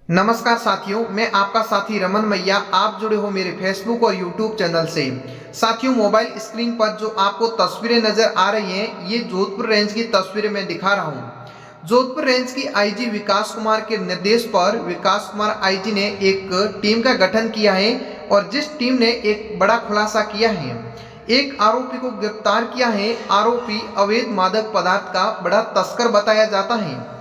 नमस्कार साथियों, मैं आपका साथी रमन मैया। आप जुड़े हो मेरे फेसबुक और यूट्यूब चैनल से। साथियों, मोबाइल स्क्रीन पर जो आपको तस्वीरें नजर आ रही हैं, ये जोधपुर रेंज की तस्वीरें मैं दिखा रहा हूँ। जोधपुर रेंज की आईजी विकास कुमार के निर्देश पर विकास कुमार आईजी ने एक टीम का गठन किया है और जिस टीम ने एक बड़ा खुलासा किया है। एक आरोपी को गिरफ्तार किया है। आरोपी अवैध मादक पदार्थ का बड़ा तस्कर बताया जाता है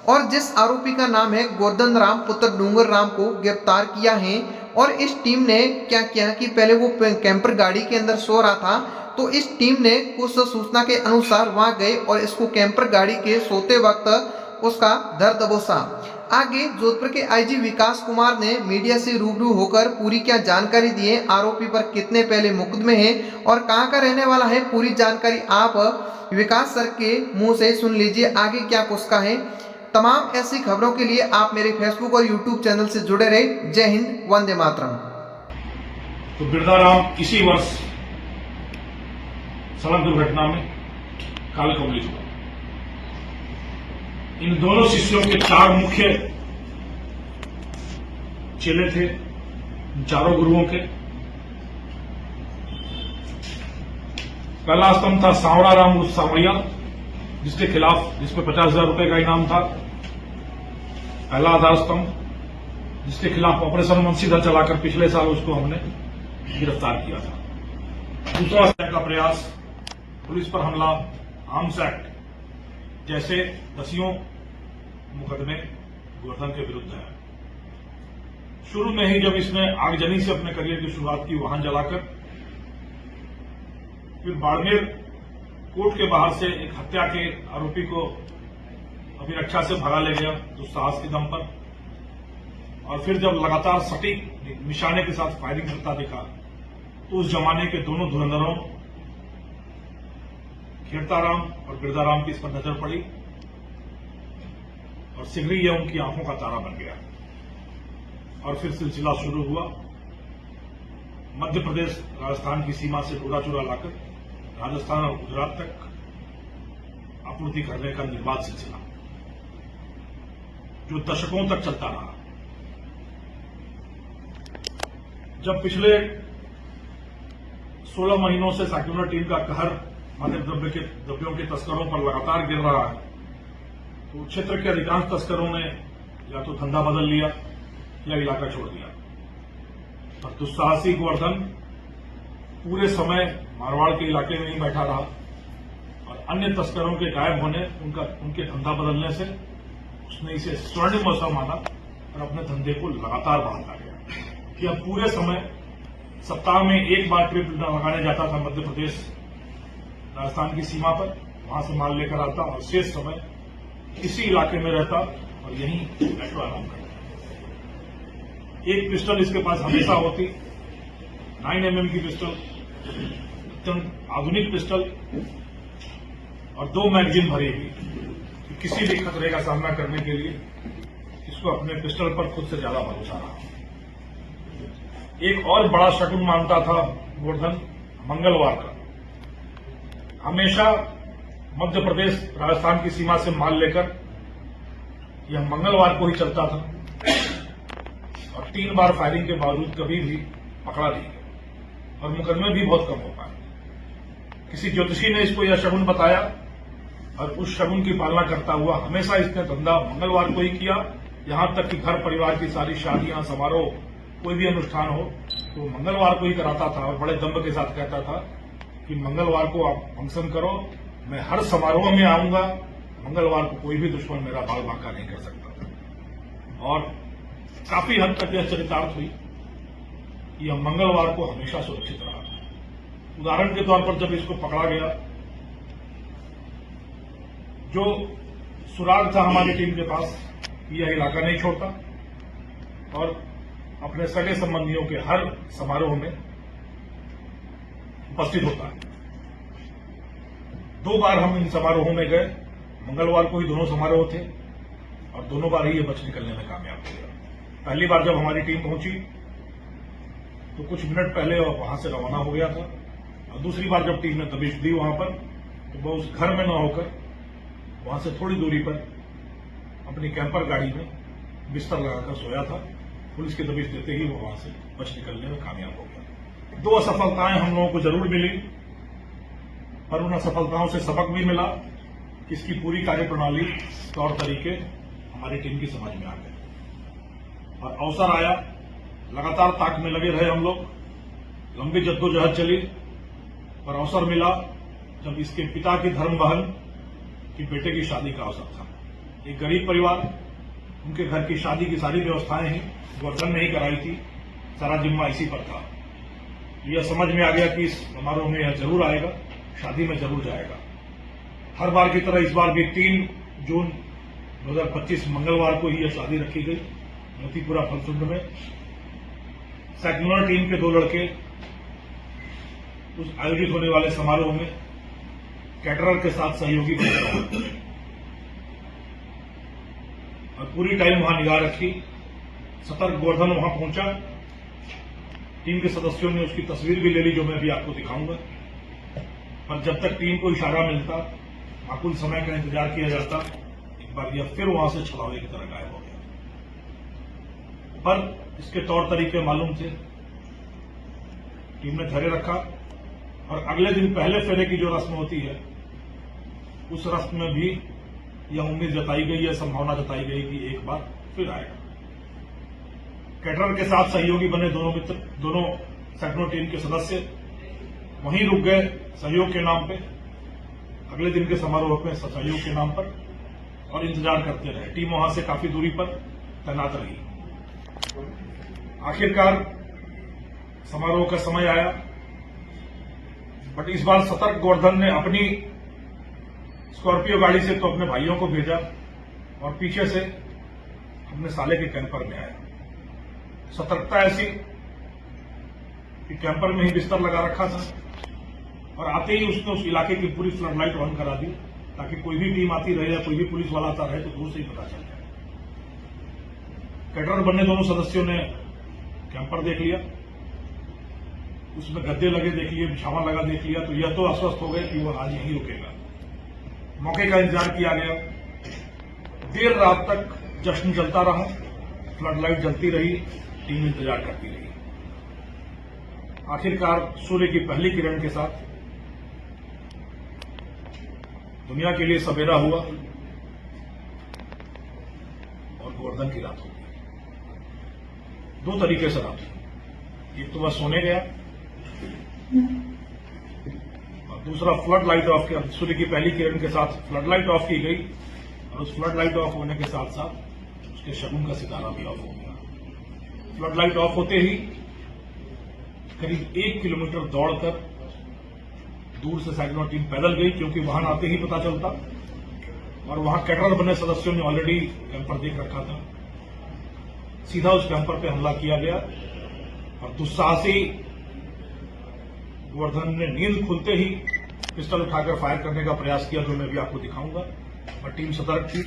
और जिस आरोपी का नाम है गोर्धन राम पुत्र डूंगर राम को गिरफ्तार किया है। और इस टीम ने क्या किया कि पहले वो कैंपर गाड़ी के अंदर सो रहा था, तो इस टीम ने कुछ सूचना के अनुसार वहां गए और इसको कैंपर गाड़ी के सोते वक्त उसका धर दबोचा। आगे जोधपुर के आईजी विकास कुमार ने मीडिया से रूबरू होकर पूरी क्या जानकारी दी है, आरोपी पर कितने पहले मुकदमे हैं और कहां का रहने वाला है, पूरी जानकारी आप विकास सर के मुंह से सुन लीजिए। आगे क्या कुछ का है। तमाम ऐसी खबरों के लिए आप मेरे फेसबुक और यूट्यूब चैनल से जुड़े रहे। जय हिंद, वंदे मातरम। तो गिरधाराम इसी वर्ष सड़क दुर्घटना में काल कबूलित हुआ। इन दोनों शिष्यों के 4 मुख्य चेले थे, चारों गुरुओं के। पहला स्तंभ था सांवड़ा राम उर्फ सांवड़िया, जिसके खिलाफ जिसपे 50,000 रुपए का इनाम था। पहला आधार स्तंभ, जिसके खिलाफ ऑपरेशन वंशीधर चलाकर पिछले साल उसको हमने गिरफ्तार किया था। दूसरा का प्रयास, पुलिस पर हमला, आर्म्स एक्ट जैसे 10 मुकदमे गोवर्धन के विरुद्ध है। शुरू में ही जब इसने आगजनी से अपने करियर की शुरुआत की, वाहन जलाकर, फिर बाड़मेर कोर्ट के बाहर से एक हत्या के आरोपी को अभिरक्षा से भगा ले गया दुस्साहस के दम पर, और फिर जब लगातार सटीक निशाने के साथ फायरिंग करता दिखा, तो उस जमाने के दोनों धुरंधरों खेड़ताराम और गिरधाराम की इस पर नजर पड़ी और शीघ्र ही यह उनकी आंखों का तारा बन गया। और फिर सिलसिला शुरू हुआ। मध्य प्रदेश राजस्थान की सीमा से डोरा चुरा लाकर राजस्थान और गुजरात तक आपूर्ति करने का निर्बाध सिलसिला, जो दशकों तक चलता रहा। जब पिछले 16 महीनों से सेक्युलर टीम का कहर मादक द्रव्यों के तस्करों पर लगातार गिर रहा है, तो क्षेत्र के अधिकांश तस्करों ने या तो धंधा बदल लिया या इलाका छोड़ दिया। और दुस्साहसी गोवर्धन पूरे समय मारवाड़ के इलाके में ही बैठा रहा और अन्य तस्करों के गायब होने, उनके धंधा बदलने से उसने इसे स्वर्णिम अवसर माना और अपने धंधे को लगातार बढ़ाता गया। कि अब पूरे समय सप्ताह में एक बार ट्रिप लगाने जाता था मध्य प्रदेश राजस्थान की सीमा पर, वहां से माल लेकर आता और शेष समय इसी इलाके में रहता और यहीं बैठो आराम करता। एक पिस्टल इसके पास हमेशा होती, 9mm की पिस्टल, अत्यंत आधुनिक पिस्टल, और 2 मैगजीन भरी हुई। किसी भी खतरे का सामना करने के लिए इसको अपने पिस्टल पर खुद से ज्यादा भरोसा रहा। एक और बड़ा शगुन मानता था गोवर्धन मंगलवार का। हमेशा मध्य प्रदेश राजस्थान की सीमा से माल लेकर यह मंगलवार को ही चलता था और 3 बार फायरिंग के बावजूद कभी भी पकड़ा नहीं गया और मुकदमे भी बहुत कम हो पाए। किसी ज्योतिषी ने इसको यह शगुन बताया और उस शगुन की पालना करता हुआ हमेशा इसने धंधा मंगलवार को ही किया। यहां तक कि घर परिवार की सारी शादियां, समारोह, कोई भी अनुष्ठान हो तो मंगलवार को ही कराता था और बड़े दम्भ के साथ कहता था कि मंगलवार को आप फंक्शन करो, मैं हर समारोह में आऊंगा, मंगलवार को कोई भी दुश्मन मेरा बाल बांका नहीं कर सकता। और काफी हद तक यह चरितार्थ हुई कि यह मंगलवार को हमेशा सुरक्षित रहा। उदाहरण के तौर पर जब इसको पकड़ा गया, जो सुराग था हमारी टीम के पास, यह इलाका नहीं छोड़ता और अपने सगे संबंधियों के हर समारोह में उपस्थित होता है। 2 बार हम इन समारोहों में गए, मंगलवार को ही दोनों समारोह थे और दोनों बार ही ये बच निकलने में कामयाब हो गया। पहली बार जब हमारी टीम पहुंची तो कुछ मिनट पहले वहां से रवाना हो गया था और दूसरी बार जब टीम ने दबिश दी वहां पर, तो वह उस घर में न होकर वहां से थोड़ी दूरी पर अपनी कैंपर गाड़ी में बिस्तर लगाकर सोया था। पुलिस की दबिश देते ही वो वहां से बच निकलने में कामयाब हो गया। 2 असफलताएं हम लोगों को जरूर मिली, पर उन असफलताओं से सबक भी मिला कि इसकी पूरी कार्यप्रणाली, तौर तरीके हमारी टीम की समझ में आ गए और अवसर आया। लगातार ताक में लगे रहे हम लोग, लंबी जद्दोजहद चली, पर अवसर मिला जब इसके पिता की धर्म बहन की बेटे की शादी का अवसर था। एक गरीब परिवार, उनके घर की शादी की सारी व्यवस्थाएं ही गोवर्धन ने ही कराई थी, सारा जिम्मा इसी पर था। यह समझ में आ गया कि इस समारोह में यह जरूर आएगा, शादी में जरूर जाएगा। हर बार की तरह इस बार भी 3 जून 2025 मंगलवार को ही यह शादी रखी गई मोतीपुरा फलसुंड में। सेक्युलर टीम के 2 लड़के उस आयोजित होने वाले समारोह में कैटरर के साथ सहयोगी बने रहे और पूरी टाइम वहां निगाह रखी। सतर्क गोवर्धन वहां पहुंचा, टीम के सदस्यों ने उसकी तस्वीर भी ले ली, जो मैं अभी आपको दिखाऊंगा। पर जब तक टीम को इशारा मिलता, माकूल समय का इंतजार किया जाता, एक बार यह फिर वहां से छलावे की तरह गायब हो गया। पर इसके तौर तरीके मालूम थे, टीम ने धैर्य रखा और अगले दिन पहले फेरे की जो रस्म होती है, उस रस्म में भी यह उम्मीद जताई गई, यह संभावना जताई गई कि एक बार फिर आएगा। कैटरर के साथ सहयोगी बने दोनों मित्र, दोनों सेक्युलर टीम के सदस्य वहीं रुक गए सहयोग के नाम पे, अगले दिन के समारोह में सहयोग के नाम पर, और इंतजार करते रहे। टीम वहां से काफी दूरी पर तैनात रही। आखिरकार समारोह का समय आया, बट इस बार सतर्क गोवर्धन ने अपनी स्कॉर्पियो गाड़ी से तो अपने भाइयों को भेजा और पीछे से अपने साले के कैंपर में आया। सतर्कता ऐसी कि कैंपर में ही बिस्तर लगा रखा था और आते ही उसने उस इलाके की पूरी फ्लड लाइट ऑन करा दी, ताकि कोई भी टीम आती रहे या कोई भी पुलिस वाला आता रहे तो दूर से ही पता चल जाए। कैटरर बनने दोनों सदस्यों ने कैंपर देख लिया, उसमें गद्दे लगे देख लिए, बिछावा लगा देख लिया, तो यह तो आश्वस्त हो गए कि वह आज यहीं रुकेगा। मौके का इंतजार किया गया, देर रात तक जश्न चलता रहा, फ्लड लाइट जलती रही, टीम इंतजार करती रही। आखिरकार सूर्य की पहली किरण के साथ दुनिया के लिए सवेरा हुआ और गोवर्धन की रात हो गई। 2 तरीके से रात हुई, एक तो वह सोने गया और दूसरा फ्लड लाइट ऑफ किया। सूर्य की पहली किरण के साथ फ्लड लाइट ऑफ की गई और उस फ्लड लाइट ऑफ होने के साथ साथ उसके शगुन का सितारा भी ऑफ हो गया। फ्लड लाइट ऑफ होते ही करीब 1 किलोमीटर दौड़कर दूर से सेक्युलर टीम पैदल गई, क्योंकि वाहन आते ही पता चलता, और वहां कैटरर बने सदस्यों ने ऑलरेडी कैंपर देख रखा था। सीधा उस कैंपर पे हमला किया गया और दुस्साहसी गोवर्धन ने नींद खुलते ही पिस्टल उठाकर फायर करने का प्रयास किया, जो मैं भी आपको दिखाऊंगा। और टीम सतर्क थी,